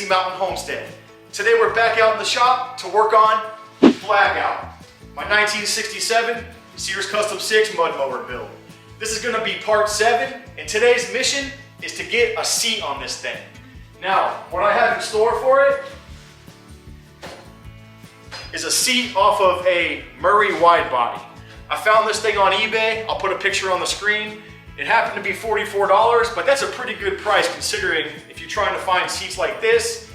Mountain Homestead. Today we're back out in the shop to work on Blackout, my 1967 Sears Custom 6 mud mower build. This is going to be part 7, and today's mission is to get a seat on this thing. Now, what I have in store for it is a seat off of a Murray Widebody. I found this thing on eBay. I'll put a picture on the screen. It happened to be $44, but that's a pretty good price considering if you're trying to find seats like this,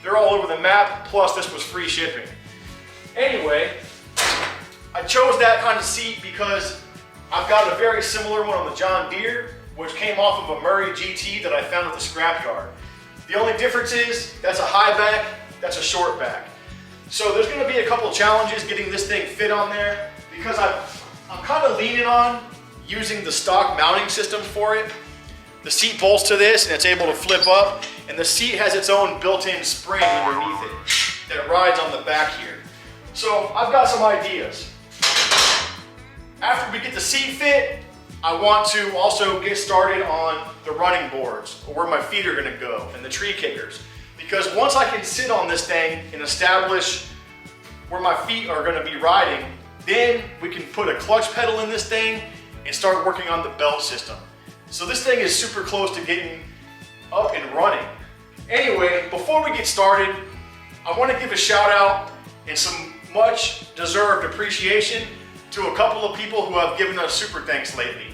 they're all over the map, plus this was free shipping. Anyway, I chose that kind of seat because I've got a very similar one on the John Deere, which came off of a Murray GT that I found at the scrapyard. The only difference is that's a high back, that's a short back. So there's going to be a couple challenges getting this thing fit on there because I'm kind of leaning on using the stock mounting system for it. The seat bolts to this and it's able to flip up, and the seat has its own built-in spring underneath it that rides on the back here. So I've got some ideas. After we get the seat fit, I want to also get started on the running boards, or where my feet are going to go, and the tree kickers. Because once I can sit on this thing and establish where my feet are going to be riding, then we can put a clutch pedal in this thing and start working on the belt system. So this thing is super close to getting up and running. Anyway, before we get started, I want to give a shout out and some much deserved appreciation to a couple of people who have given us super thanks lately.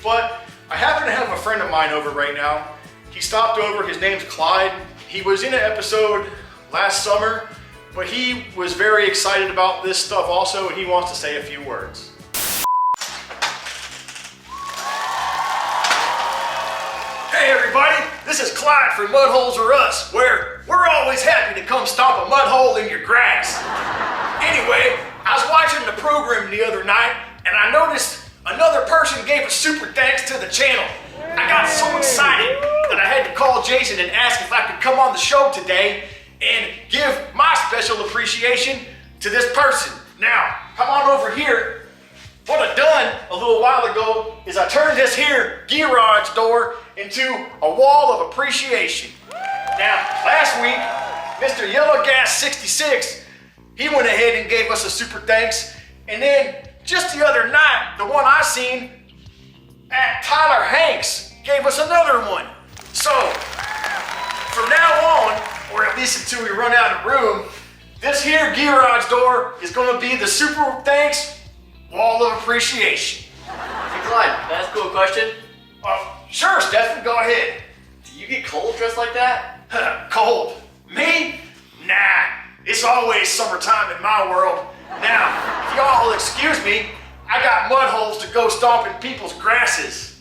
But I happen to have a friend of mine over right now. He stopped over, his name's Clyde. He was in an episode last summer, but he was very excited about this stuff also, and he wants to say a few words. Hey everybody, this is Clyde from Mud Holes Or Us, where we're always happy to come stomp a mud hole in your grass. Anyway, I was watching the program the other night, and I noticed another person gave a super thanks to the channel. I got so excited that I had to call Jason and ask if I could come on the show today and give my special appreciation to this person. Now, come on over here. What I done a little while ago is I turned this here garage door into a wall of appreciation. Now, last week, Mr. Yellow Gas 66, he went ahead and gave us a super thanks. And then just the other night, the one I seen at Tyler Hanks gave us another one. So, from now on, or at least until we run out of room, this here garage door is gonna be the super thanks wall of appreciation. Hey Clyde, can I ask you a question? Sure, Stephen, go ahead. Do you get cold dressed like that? Cold? Me? Nah, it's always summertime in my world. Now, if y'all will excuse me, I got mud holes to go stomping people's grasses.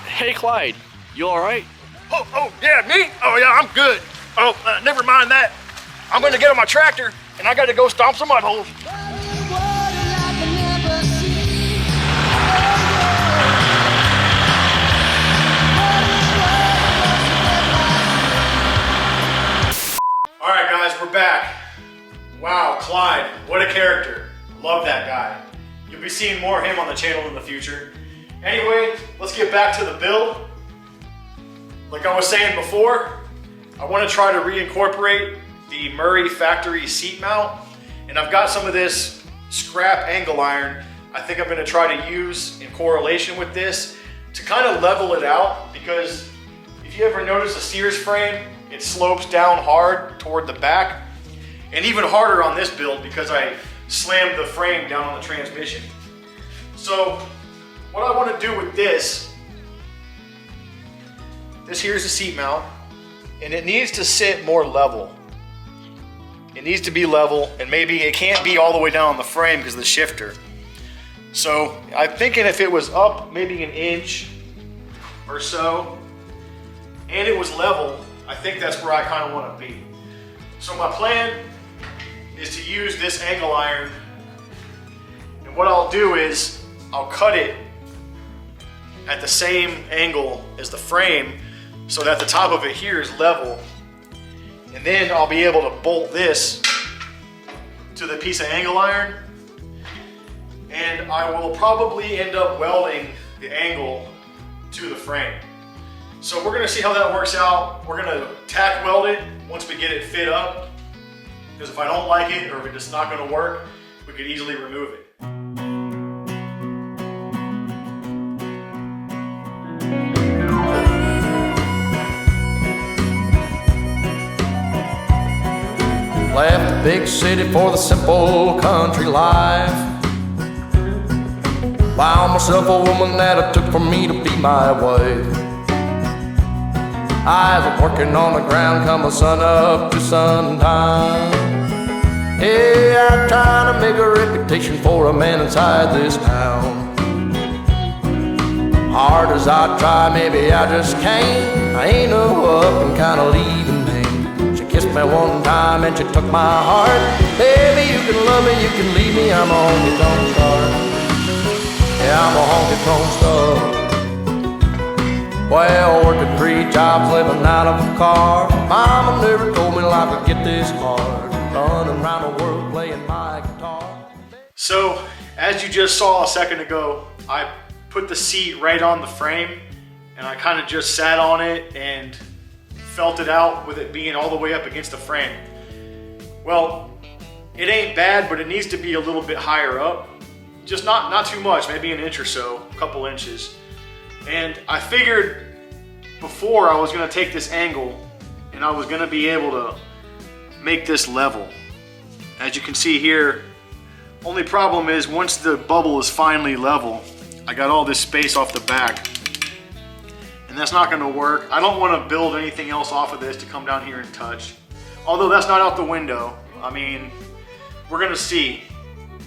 Hey Clyde, you alright? Oh, yeah, me? Oh, yeah, I'm good. Oh, never mind that. I'm gonna get on my tractor, and I gotta go stomp some mud holes. All right, guys, we're back. Wow, Clyde, what a character. Love that guy. You'll be seeing more of him on the channel in the future. Anyway, let's get back to the build. Like I was saying before, I want to try to reincorporate the Murray factory seat mount, and I've got some of this scrap angle iron I think I'm going to try to use in correlation with this to kind of level it out, because if you ever notice a Sears frame, it slopes down hard toward the back, and even harder on this build because I slammed the frame down on the transmission. So what I want to do with this here's the seat mount, and it needs to sit more level. It needs to be level, and maybe it can't be all the way down on the frame because of the shifter. So I'm thinking if it was up maybe an inch or so, and it was level, I think that's where I kind of want to be. So my plan is to use this angle iron, and what I'll do is I'll cut it at the same angle as the frame so that the top of it here is level, and then I'll be able to bolt this to the piece of angle iron, and I will probably end up welding the angle to the frame. So we're gonna see how that works out. We're gonna tack weld it once we get it fit up, because if I don't like it or if it's not gonna work, we could easily remove it. Left the big city for the simple country life. Found myself a woman that it took for me to be my wife. I was working on the ground come the sun up to sundown. Yeah, I'm trying to make a reputation for a man inside this town. Hard as I try, maybe I just can't. I ain't no up and kinda leaving me. She kissed me one time and she took my heart. Baby, you can love me, you can leave me, I'm a honky-tonk star. Yeah, I'm a honky-tonk star. Well, working 3 jobs, living out of a car. Mama never told me life would get this hard. Running around the world playing my guitar. So, as you just saw a second ago, I put the seat right on the frame and I kind of just sat on it and felt it out with it being all the way up against the frame. Well, it ain't bad, but it needs to be a little bit higher up. Just not too much, maybe an inch or so, a couple inches. And I figured before I was gonna take this angle and I was gonna be able to make this level. As you can see here, only problem is once the bubble is finally level, I got all this space off the back and that's not gonna work. I don't wanna build anything else off of this to come down here and touch. Although that's not out the window. I mean, we're gonna see.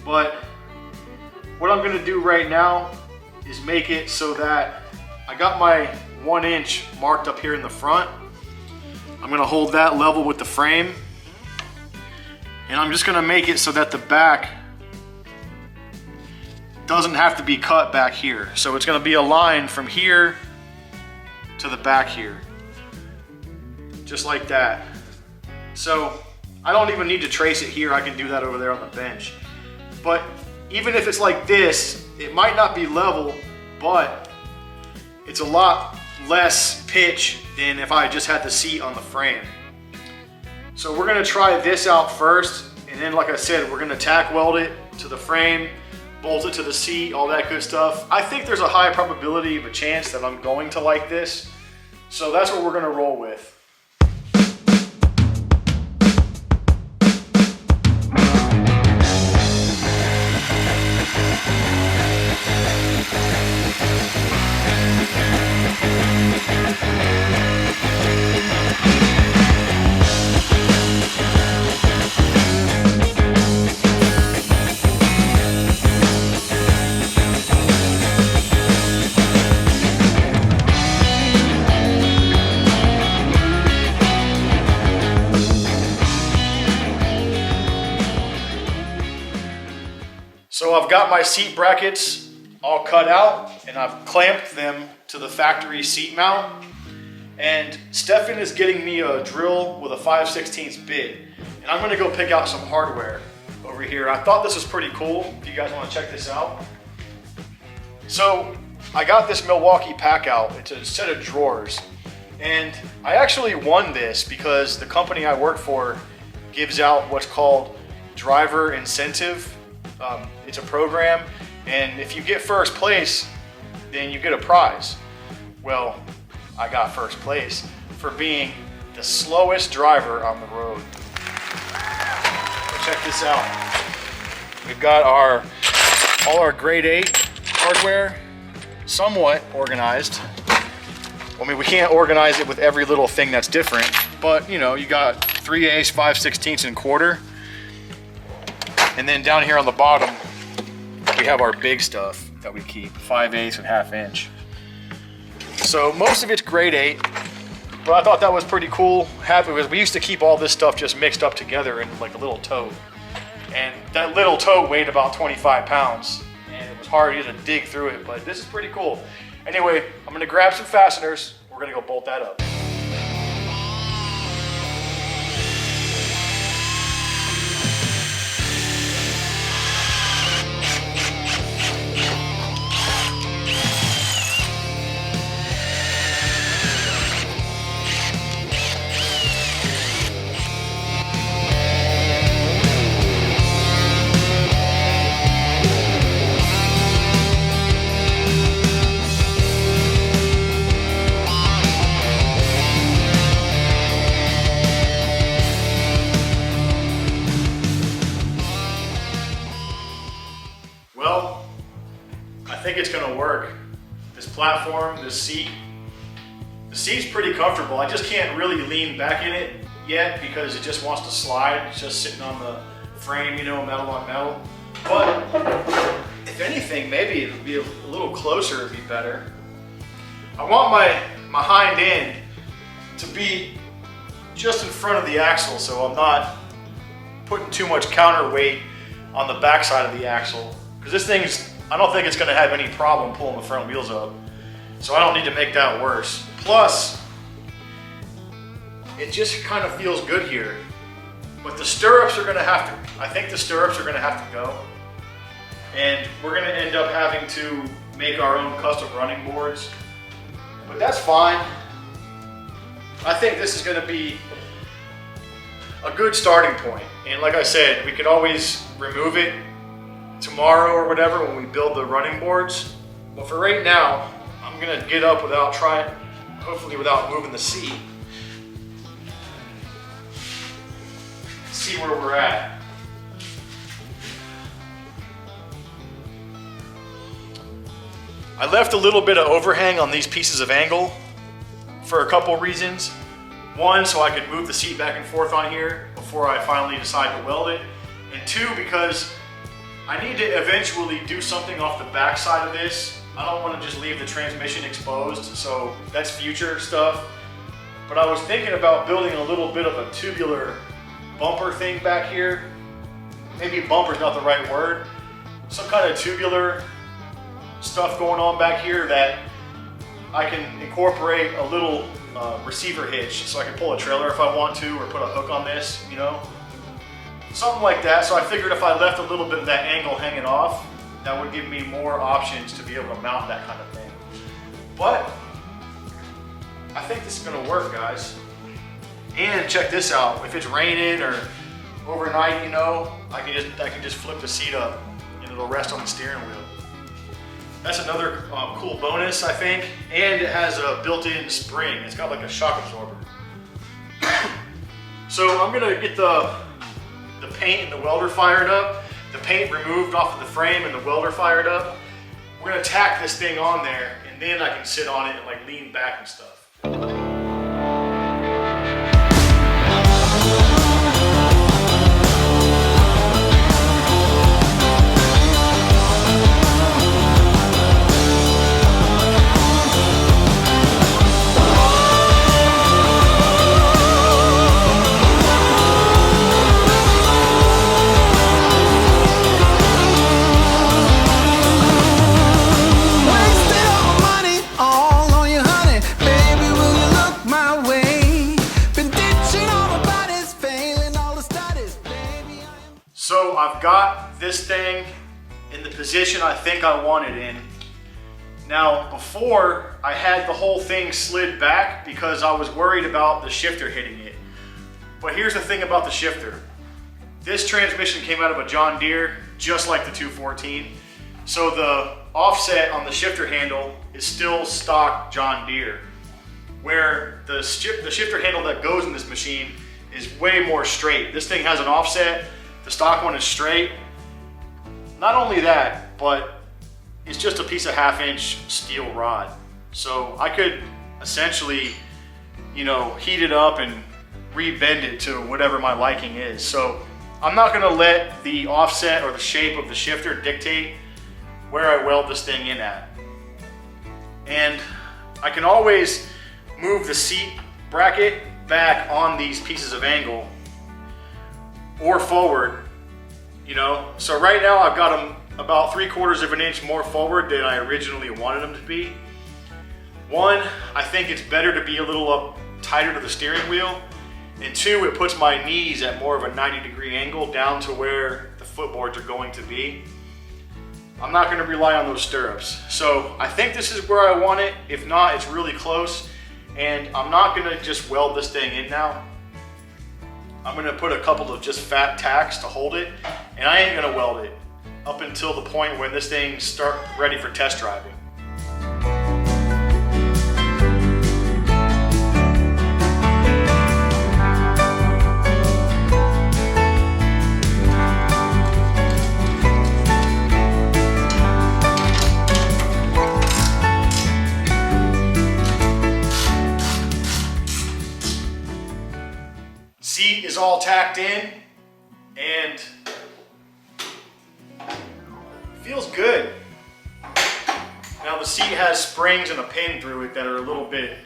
But what I'm gonna do right now is make it so that I got my 1 inch marked up here in the front. I'm gonna hold that level with the frame. And I'm just gonna make it so that the back doesn't have to be cut back here. So it's gonna be a line from here to the back here. Just like that. So I don't even need to trace it here. I can do that over there on the bench. But even if it's like this, it might not be level, but it's a lot less pitch than if I just had the seat on the frame. So we're gonna try this out first, and then like I said, we're gonna tack weld it to the frame, bolt it to the seat, all that good stuff. I think there's a high probability of a chance that I'm going to like this. So that's what we're gonna roll with. So I've got my seat brackets all cut out and I've clamped them to the factory seat mount. And Stefan is getting me a drill with a 5/16 bit. And I'm gonna go pick out some hardware over here. I thought this was pretty cool, if you guys wanna check this out. So I got this Milwaukee pack out. It's a set of drawers. And I actually won this because the company I work for gives out what's called driver incentive. It's a program, and if you get first place, then you get a prize. Well, I got first place for being the slowest driver on the road. So check this out. We've got all our grade 8 hardware somewhat organized. I mean, we can't organize it with every little thing that's different, but you know, you got 3/8, 5/16, and quarter. And then down here on the bottom, we have our big stuff that we keep, 5/8 and 1/2 inch. So most of it's grade 8, but I thought that was pretty cool. Happy because we used to keep all this stuff just mixed up together in like a little tote. And that little tote weighed about 25 pounds. And it was hard to dig through it, but this is pretty cool. Anyway, I'm gonna grab some fasteners. We're gonna go bolt that up. platform, this seat. The seat's pretty comfortable. I just can't really lean back in it yet because it just wants to slide. It's just sitting on the frame, you know, metal on metal. But if anything, maybe it would be a little closer, it'd be better. I want my hind end to be just in front of the axle, so I'm not putting too much counterweight on the backside of the axle. Because this thing's, I don't think it's going to have any problem pulling the front wheels up. So I don't need to make that worse. Plus, it just kind of feels good here. But the stirrups are going to have to, I think the stirrups are going to have to go. And we're going to end up having to make our own custom running boards. But that's fine. I think this is going to be a good starting point. And like I said, we could always remove it tomorrow or whatever when we build the running boards. But for right now, I'm going to get up without trying, hopefully without moving the seat. See where we're at. I left a little bit of overhang on these pieces of angle for a couple reasons. One, so I could move the seat back and forth on here before I finally decide to weld it. And two, because I need to eventually do something off the back side of this. I don't want to just leave the transmission exposed, so that's future stuff. But I was thinking about building a little bit of a tubular bumper thing back here. Maybe bumper's not the right word. Some kind of tubular stuff going on back here that I can incorporate a little receiver hitch so I can pull a trailer if I want to, or put a hook on this, you know? Something like that. So I figured if I left a little bit of that angle hanging off, that would give me more options to be able to mount that kind of thing. But I think this is gonna work, guys. And check this out, if it's raining or overnight, you know, I can just flip the seat up and it'll rest on the steering wheel. That's another cool bonus, I think. And it has a built-in spring. It's got like a shock absorber. So I'm gonna get the paint and the welder fired up. The paint removed off of the frame and the welder fired up. We're gonna tack this thing on there, and then I can sit on it and like lean back and stuff. So I've got this thing in the position I think I want it in. Now before, I had the whole thing slid back because I was worried about the shifter hitting it. But here's the thing about the shifter. This transmission came out of a John Deere, just like the 214. So the offset on the shifter handle is still stock John Deere, where the shifter handle that goes in this machine is way more straight. This thing has an offset. The stock one is straight. Not only that, but it's just a piece of 1/2-inch steel rod. So I could essentially, you know, heat it up and rebend it to whatever my liking is. So I'm not gonna let the offset or the shape of the shifter dictate where I weld this thing in at. And I can always move the seat bracket back on these pieces of angle or forward, you know. So right now I've got them about 3/4 of an inch more forward than I originally wanted them to be. One, I think it's better to be a little up tighter to the steering wheel. And two, it puts my knees at more of a 90-degree angle down to where the footboards are going to be. I'm not gonna rely on those stirrups. So I think this is where I want it. If not, it's really close. And I'm not gonna just weld this thing in now. I'm gonna put a couple of just fat tacks to hold it, and I ain't gonna weld it up until the point when this thing starts ready for test driving. seat is all tacked in and feels good. Now the seat has springs and a pin through it that are a little bit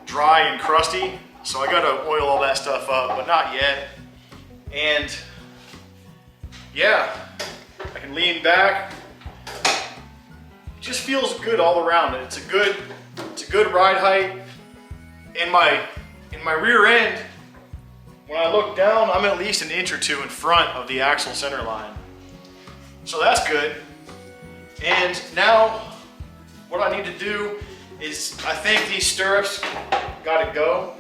dry and crusty, so I gotta oil all that stuff up, but not yet. And yeah, I can lean back. It just feels good all around. It's a good ride height. In my rear end, when I look down, I'm at least an inch or two in front of the axle center line. So that's good. And now what I need to do is, I think these stirrups gotta go.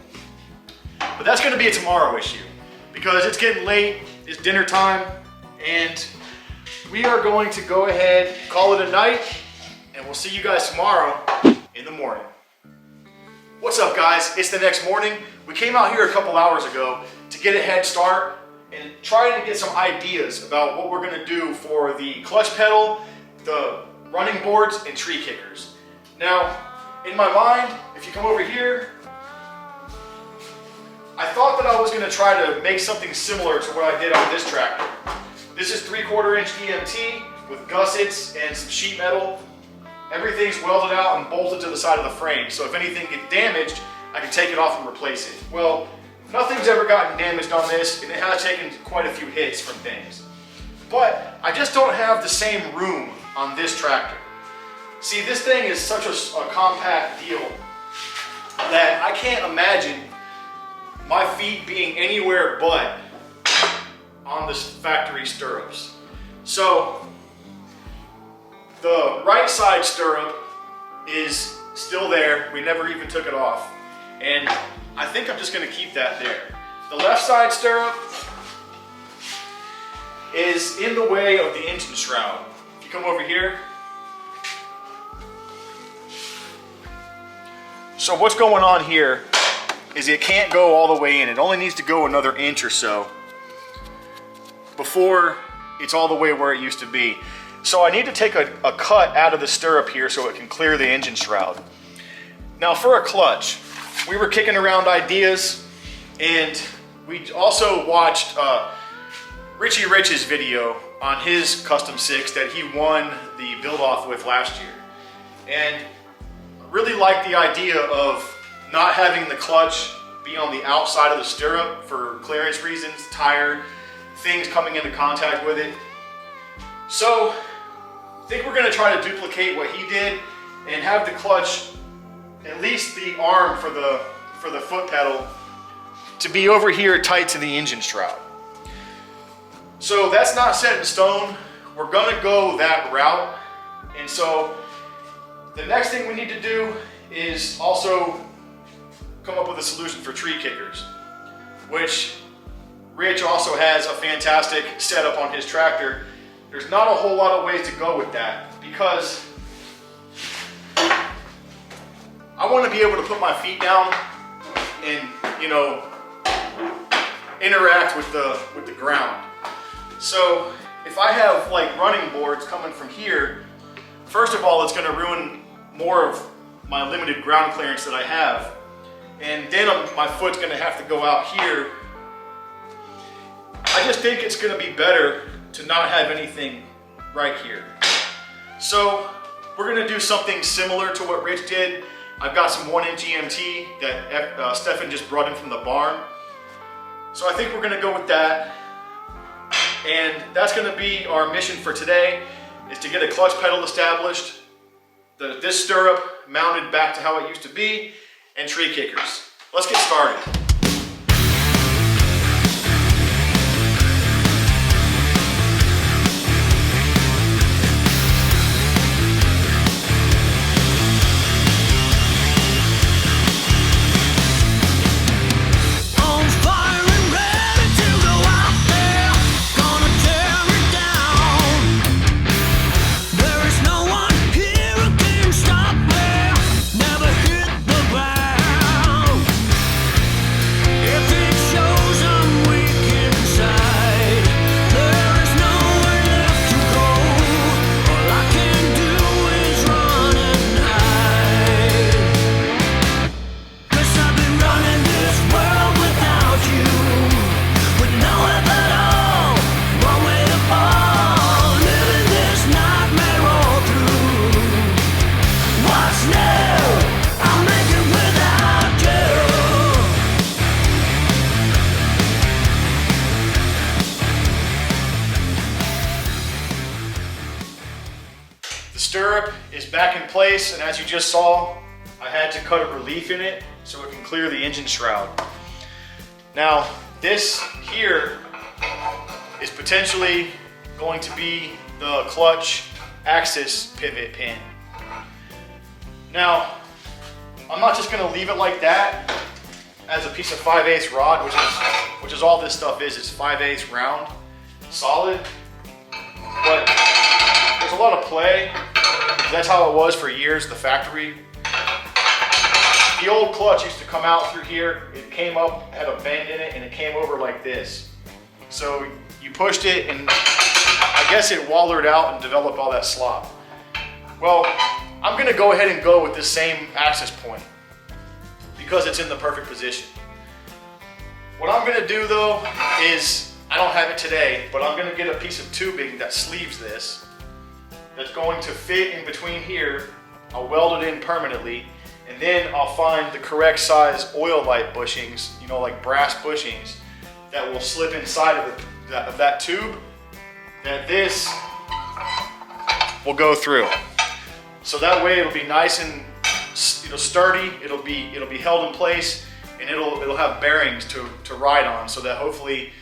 But that's gonna be a tomorrow issue because it's getting late, it's dinner time, and we are going to go ahead, call it a night, and we'll see you guys tomorrow in the morning. What's up, guys? It's the next morning. We came out here a couple hours ago to get a head start and trying to get some ideas about what we're gonna do for the clutch pedal, the running boards, and tree kickers. Now, in my mind, if you come over here, I thought that I was gonna try to make something similar to what I did on this tractor. This is 3/4 inch EMT with gussets and some sheet metal. Everything's welded out and bolted to the side of the frame, so if anything gets damaged, I can take it off and replace it. Well, nothing's ever gotten damaged on this, and it has taken quite a few hits from things. But I just don't have the same room on this tractor. See, this thing is such a compact deal that I can't imagine my feet being anywhere but on the factory stirrups. So the right side stirrup is still there. We never even took it off. And I think I'm just gonna keep that there. The left side stirrup is in the way of the engine shroud. If you come over here. So what's going on here is it can't go all the way in. It only needs to go another inch or so before it's all the way where it used to be. So I need to take a cut out of the stirrup here so it can clear the engine shroud. Now for a clutch, we were kicking around ideas, and we also watched Richie Rich's video on his custom 6 that he won the build-off with last year. And I really like the idea of not having the clutch be on the outside of the stirrup for clearance reasons, tire, things coming into contact with it. So I think we're gonna try to duplicate what he did and have the clutch, at least the arm for the foot pedal, to be over here tight to the engine shroud. So that's not set in stone. We're gonna go that route. And so the next thing we need to do is also come up with a solution for tree kickers, which Rich also has a fantastic setup on his tractor. There's not a whole lot of ways to go with that because I want to be able to put my feet down and, you know, interact with the ground. So if I have like running boards coming from here, first of all, it's going to ruin more of my limited ground clearance that I have. And then my foot's going to have to go out here. I just think it's going to be better to not have anything right here. So we're going to do something similar to what Rich did. I've got some 1-inch EMT that Stefan just brought in from the barn. So I think we're going to go with that. And that's going to be our mission for today, is to get a clutch pedal established, this stirrup mounted back to how it used to be, and tree kickers. Let's get started. in place, and as you just saw, I had to cut a relief in it so it can clear the engine shroud. Now, this here is potentially going to be the clutch axis pivot pin. Now, I'm not just gonna leave it like that as a piece of 5/8 rod, which is all this stuff is. It's 5/8 round, solid, but there's a lot of play. That's how it was for years, the factory. The old clutch used to come out through here. It came up, had a bend in it, and it came over like this. So you pushed it, and I guess it wallered out and developed all that slop. Well, I'm gonna go ahead and go with this same axis point because it's in the perfect position. What I'm gonna do though is, I don't have it today, but I'm gonna get a piece of tubing that sleeves this, that's going to fit in between here. I'll weld it in permanently, and then I'll find the correct size oil light bushings, you know, like brass bushings, that will slip inside of that tube, that this will go through. So that way it'll be nice and sturdy. It'll be held in place, and it'll have bearings to ride on, so that hopefully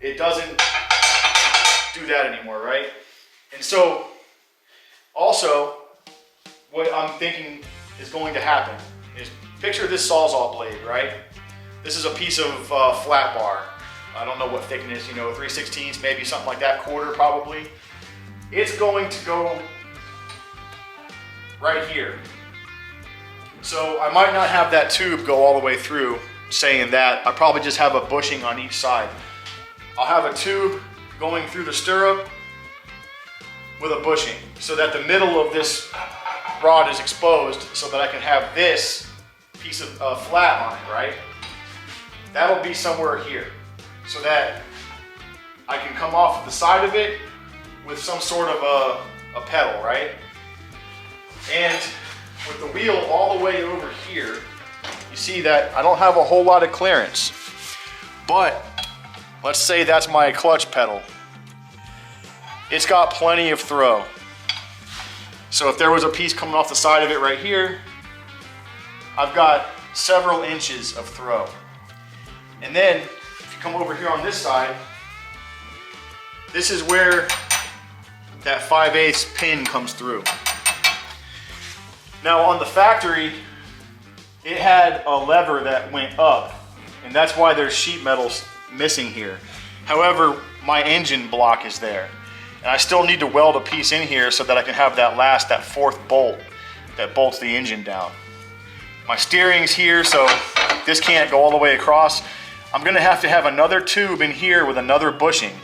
it doesn't do that anymore, right? And so also what I'm thinking is going to happen is, picture this Sawzall blade, right? This is a piece of flat bar. I don't know what thickness, 3/16, maybe something like that, quarter probably. It's going to go right here. So I might not have that tube go all the way through, saying that. I probably just have a bushing on each side. I'll have a tube going through the stirrup with a bushing, so that the middle of this rod is exposed, so that I can have this piece of flat line, right? That'll be somewhere here, so that I can come off of the side of it with some sort of a pedal, right? And with the wheel all the way over here, you see that I don't have a whole lot of clearance, but let's say that's my clutch pedal. It's got plenty of throw. So if there was a piece coming off the side of it right here, I've got several inches of throw. And then if you come over here on this side, this is where that 5/8 pin comes through. Now on the factory, it had a lever that went up, and that's why there's sheet metal missing here. However, my engine block is there, and I still need to weld a piece in here so that I can have that fourth bolt that bolts the engine down. My steering's here, so this can't go all the way across. I'm gonna have to have another tube in here with another bushing,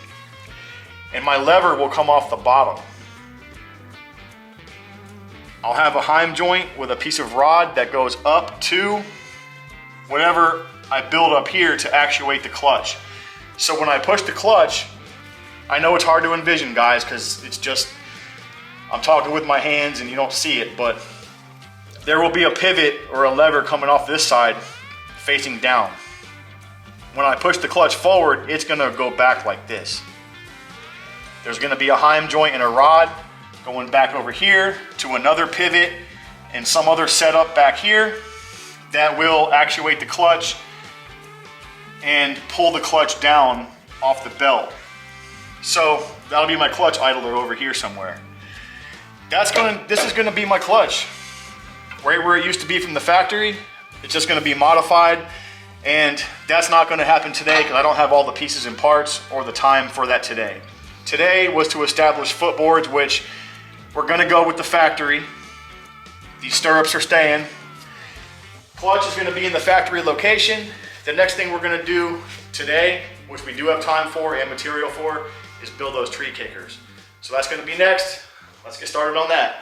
and my lever will come off the bottom. I'll have a heim joint with a piece of rod that goes up to whatever I build up here to actuate the clutch. So when I push the clutch, I know it's hard to envision, guys, because it's just, I'm talking with my hands and you don't see it, but there will be a pivot or a lever coming off this side facing down. When I push the clutch forward, it's gonna go back like this. There's gonna be a heim joint and a rod going back over here to another pivot and some other setup back here that will actuate the clutch and pull the clutch down off the belt. So that'll be my clutch idler over here somewhere. This is gonna be my clutch. Right where it used to be from the factory, it's just gonna be modified, and that's not gonna happen today because I don't have all the pieces and parts or the time for that today. Today was to establish footboards, which we're gonna go with the factory. These stirrups are staying. Clutch is gonna be in the factory location. The next thing we're gonna do today, which we do have time for and material for, is build those tree kickers. So that's gonna be next. Let's get started on that.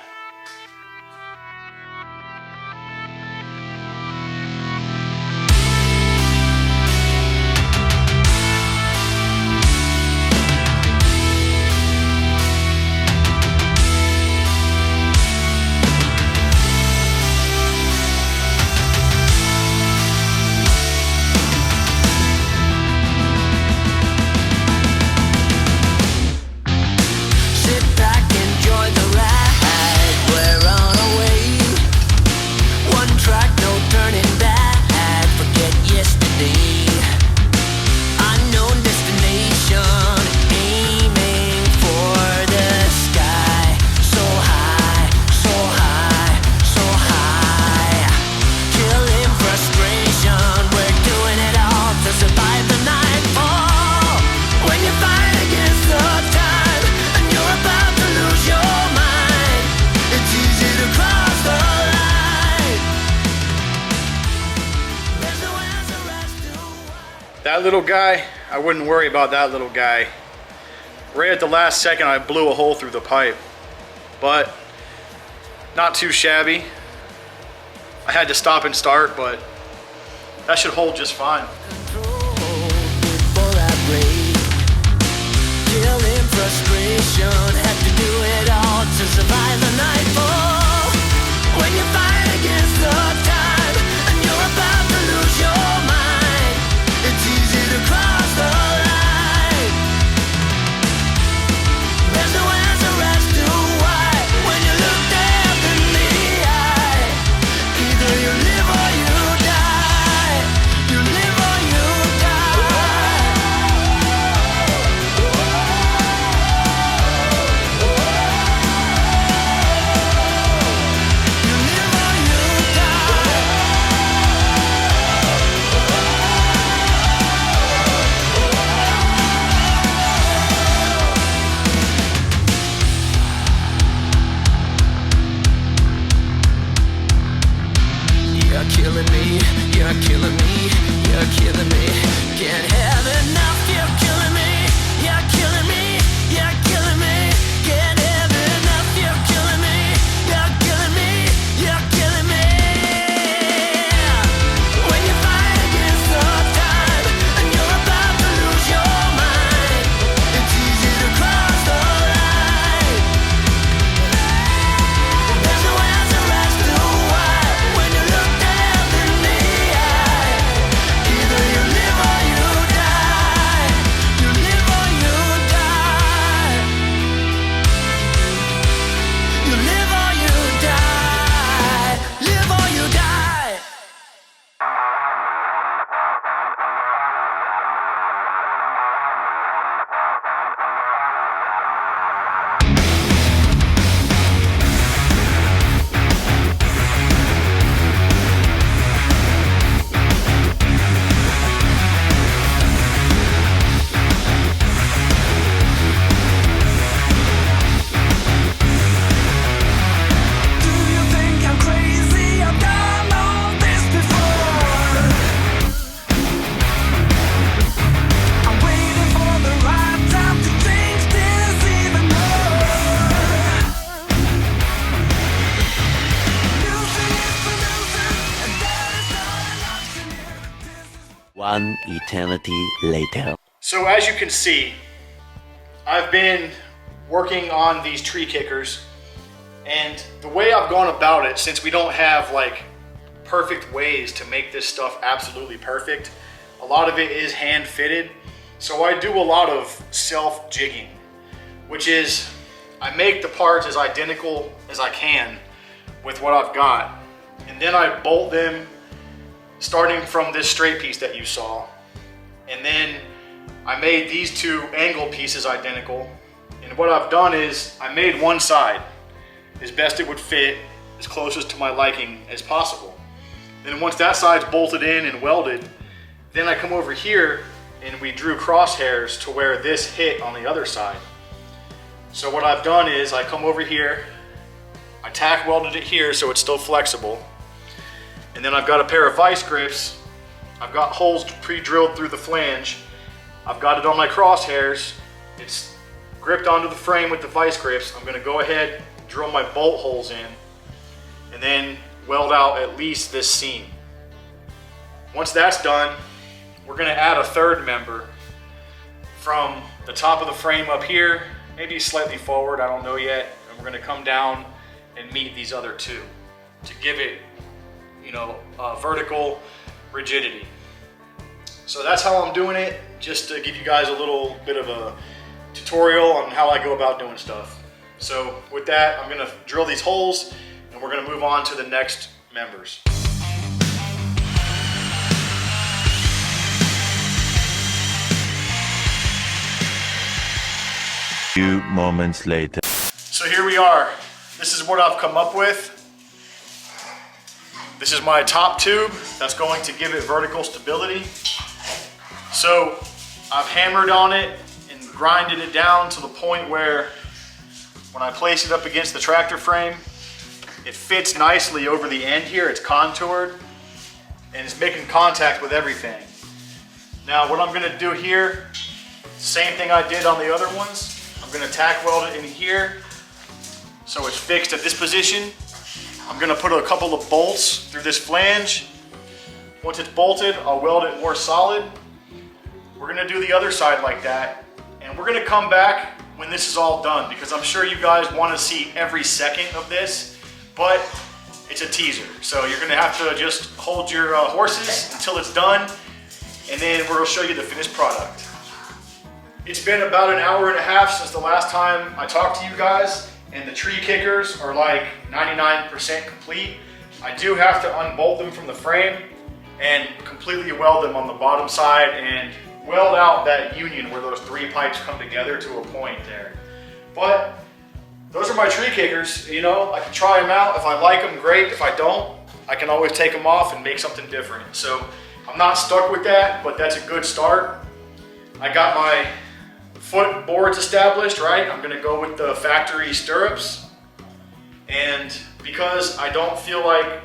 Sit back, enjoy the ride. That little guy, I wouldn't worry about that little guy. Right at the last second, I blew a hole through the pipe, but not too shabby. I had to stop and start, but that should hold just fine. Frustration, have to do it all to survive the nightfall. When you fight against the time and you're about to lose your mind, it's easy to cross the line. There's no answer as to why when you look death in the eye. Either you live or you die. You live or you die. You're killing me, you're killing me, you're killing me. Can't have enough, you're killing me, you're killing me, you're killing me. Can't have enough, you're killing me, you're killing me, you're killing me. When you fight against the time and you're about to lose your mind, it's easy to cross the line. There's no answer as to why when you look death in the eye. Either you live or you die. You live or you die. You live or you die. Live or you die. Do you think I'm crazy? I've done all this before. I'm waiting for the right time to change this even more. Losing is for losing, and that is not an option here. One eternity later. So as you can see, I've been working on these tree kickers, and the way I've gone about it, since we don't have like perfect ways to make this stuff absolutely perfect, a lot of it is hand fitted. So I do a lot of self jigging, which is I make the parts as identical as I can with what I've got, and then I bolt them starting from this straight piece that you saw, and then I made these two angle pieces identical. And what I've done is I made one side as best it would fit, as closest to my liking as possible. Then once that side's bolted in and welded, then I come over here and we drew crosshairs to where this hit on the other side. So what I've done is I come over here, I tack welded it here so it's still flexible, and then I've got a pair of vice grips. I've got holes pre-drilled through the flange. I've got it on my crosshairs. It's gripped onto the frame with the vice grips. I'm gonna go ahead, drill my bolt holes in, and then weld out at least this seam. Once that's done, we're gonna add a third member from the top of the frame up here, maybe slightly forward, I don't know yet, and we're gonna come down and meet these other two to give it, vertical rigidity. So that's how I'm doing it, just to give you guys a little bit of a tutorial on how I go about doing stuff. So with that, I'm gonna drill these holes and we're gonna move on to the next members. Few moments later. So here we are. This is what I've come up with. This is my top tube that's going to give it vertical stability. So I've hammered on it and grinded it down to the point where when I place it up against the tractor frame, it fits nicely over the end here. It's contoured and it's making contact with everything. Now what I'm gonna do here, same thing I did on the other ones. I'm gonna tack weld it in here so it's fixed at this position. I'm gonna put a couple of bolts through this flange. Once it's bolted, I'll weld it more solid. We're gonna do the other side like that. And we're gonna come back when this is all done, because I'm sure you guys wanna see every second of this, but it's a teaser. So you're gonna have to just hold your horses until it's done, and then we'll show you the finished product. It's been about an hour and a half since the last time I talked to you guys, and the tree kickers are like 99% complete. I do have to unbolt them from the frame and completely weld them on the bottom side and weld out that union where those three pipes come together to a point there. But those are my tree kickers. You know, I can try them out. If I like them, great. If I don't, I can always take them off and make something different. So I'm not stuck with that, but that's a good start. I got my foot boards established, right? I'm gonna go with the factory stirrups. And because I don't feel like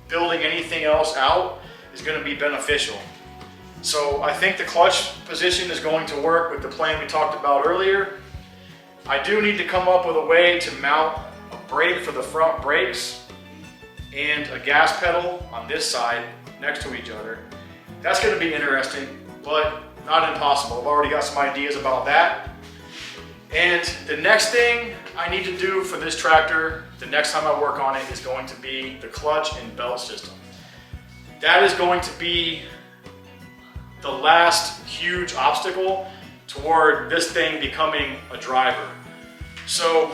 building anything else out is gonna be beneficial. So I think the clutch position is going to work with the plan we talked about earlier. I do need to come up with a way to mount a brake for the front brakes and a gas pedal on this side next to each other. That's gonna be interesting, but not impossible. I've already got some ideas about that. And the next thing I need to do for this tractor, the next time I work on it, is going to be the clutch and belt system. That is going to be the last huge obstacle toward this thing becoming a driver. So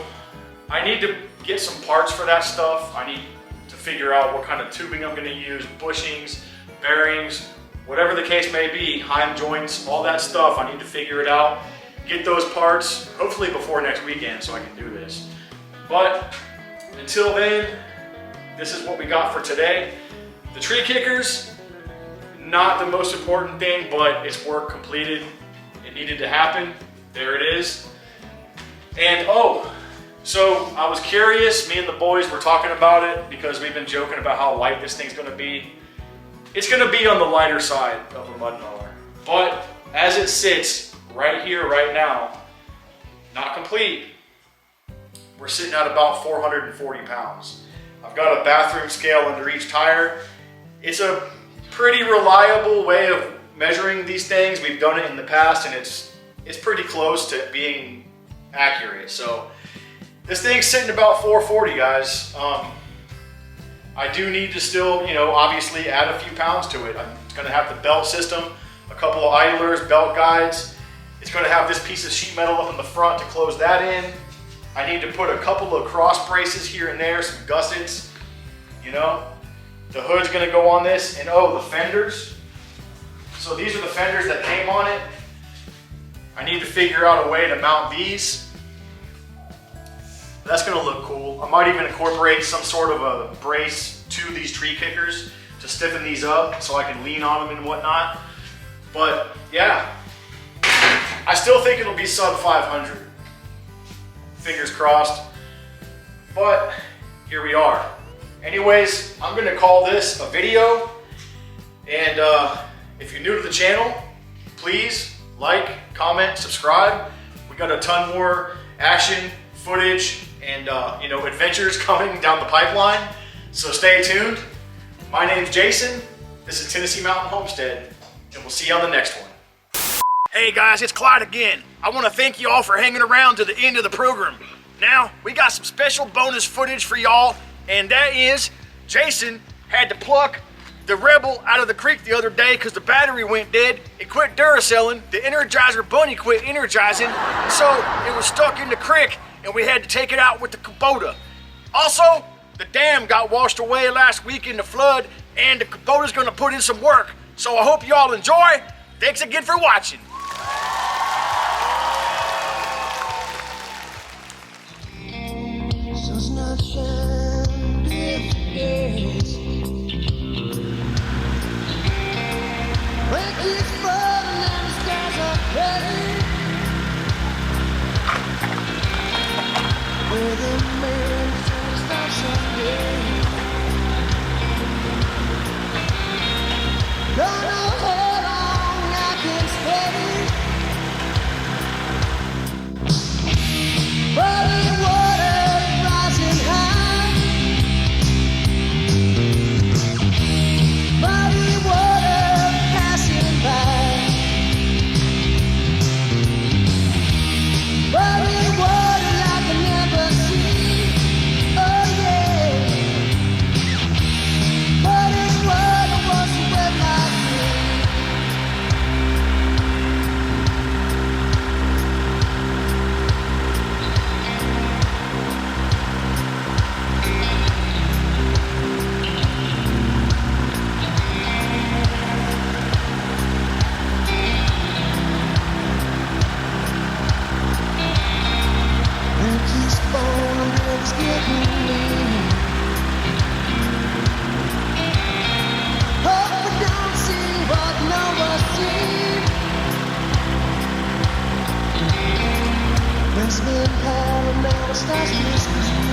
I need to get some parts for that stuff. I need to figure out what kind of tubing I'm gonna use, bushings, bearings, whatever the case may be, heim joints, all that stuff. I need to figure it out, get those parts, hopefully before next weekend so I can do this. But until then, this is what we got for today. The tree kickers, not the most important thing, but it's work completed. It needed to happen. There it is. And oh, so I was curious, me and the boys were talking about it because we've been joking about how light this thing's gonna be. It's gonna be on the lighter side of a mud mower. But as it sits right here, right now, not complete, we're sitting at about 440 pounds. I've got a bathroom scale under each tire. It's a pretty reliable way of measuring these things. We've done it in the past and it's pretty close to being accurate. So this thing's sitting about 440, guys. I do need to still, you know, obviously add a few pounds to it. I'm gonna have the belt system, a couple of idlers, belt guides. It's gonna have this piece of sheet metal up in the front to close that in. I need to put a couple of cross braces here and there, some gussets, you know. The hood's gonna go on this, and oh, the fenders. So these are the fenders that came on it. I need to figure out a way to mount these. That's gonna look cool. I might even incorporate some sort of a brace to these tree kickers to stiffen these up so I can lean on them and whatnot. But yeah, I still think it'll be sub 500. Fingers crossed. But here we are. Anyways, I'm gonna call this a video. And if you're new to the channel, please like, comment, subscribe. We got a ton more action, footage, and you know, adventures coming down the pipeline. So stay tuned. My name's Jason. This is Tennessee Mountain Homestead, and we'll see you on the next one. Hey guys, it's Clyde again. I want to thank you all for hanging around to the end of the program. Now, we got some special bonus footage for y'all, and that is Jason had to pluck the Rebel out of the creek the other day because the battery went dead. It quit Duracelling. The Energizer Bunny quit energizing, so it was stuck in the creek, and we had to take it out with the Kubota. Also, the dam got washed away last week in the flood, and the Kubota's gonna put in some work. So I hope you all enjoy. Thanks again for watching. Sun's not shining yet. Rain keeps falling and the skies are gray. Where the man starts someday. Don't know how long I and never stops whispering.